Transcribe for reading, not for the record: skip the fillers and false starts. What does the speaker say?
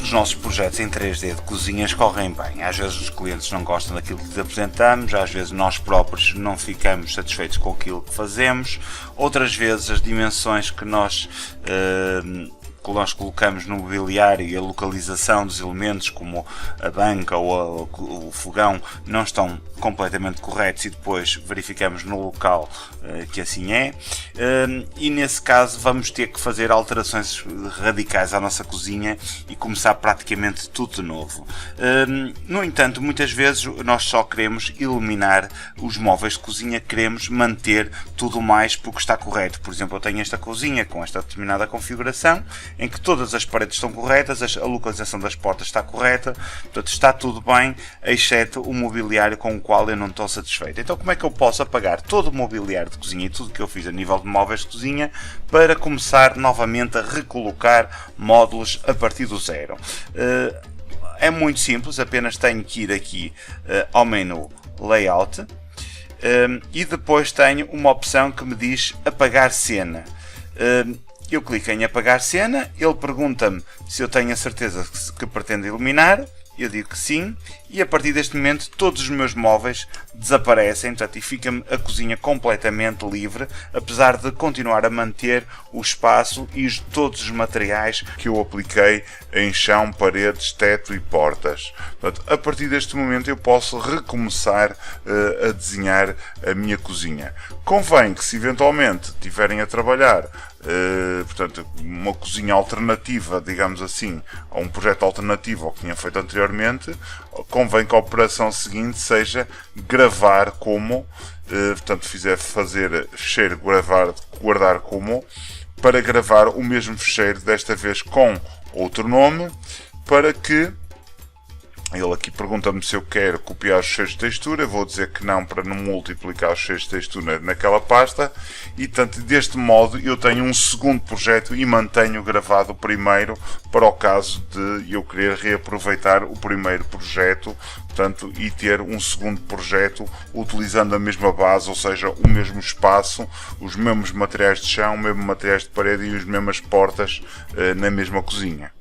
os nossos projetos em 3D de cozinhas correm bem. Às vezes os clientes não gostam daquilo que lhes apresentamos, às vezes nós próprios não ficamos satisfeitos com aquilo que fazemos, outras vezes as dimensões que nós colocamos no mobiliário e a localização dos elementos, como a banca ou o fogão, não estão completamente corretos e depois verificamos no local que assim é, e nesse caso vamos ter que fazer alterações radicais à nossa cozinha e começar praticamente tudo de novo. No entanto, muitas vezes nós só queremos eliminar os móveis de cozinha, queremos manter tudo mais porque está correto. Por exemplo, eu tenho esta cozinha com esta determinada configuração, em que todas as paredes estão corretas, a localização das portas está correta, portanto está tudo bem, exceto o mobiliário com o qual eu não estou satisfeito. Então como é que eu posso apagar todo o mobiliário de cozinha e tudo que eu fiz a nível de móveis de cozinha para começar novamente a recolocar módulos a partir do zero? É muito simples, apenas tenho que ir aqui ao menu Layout e depois tenho uma opção que me diz apagar cena. Eu clico em apagar cena, ele pergunta-me se eu tenho a certeza que pretendo eliminar, eu digo que sim, e a partir deste momento todos os meus móveis desaparecem, portanto, e fica-me a cozinha completamente livre, apesar de continuar a manter o espaço e todos os materiais que eu apliquei em chão, paredes, teto e portas. Portanto, a partir deste momento eu posso recomeçar a desenhar a minha cozinha. Convém que, se eventualmente tiverem a trabalhar portanto, uma cozinha alternativa, digamos assim, a um projeto alternativo ao que tinha feito anteriormente, convém que a operação seguinte seja gravar como, portanto, fazer fecheiro, guardar como, para gravar o mesmo fecheiro, desta vez com outro nome, para que ele aqui pergunta-me se eu quero copiar os fecheiros de textura, eu vou dizer que não, para não multiplicar os fecheiros de textura naquela pasta, e portanto, deste modo eu tenho um segundo projeto e mantenho gravado o primeiro, para o caso de eu querer reaproveitar o primeiro projeto, portanto, e ter um segundo projeto utilizando a mesma base, ou seja, o mesmo espaço, os mesmos materiais de chão, os mesmos materiais de parede e as mesmas portas na mesma cozinha.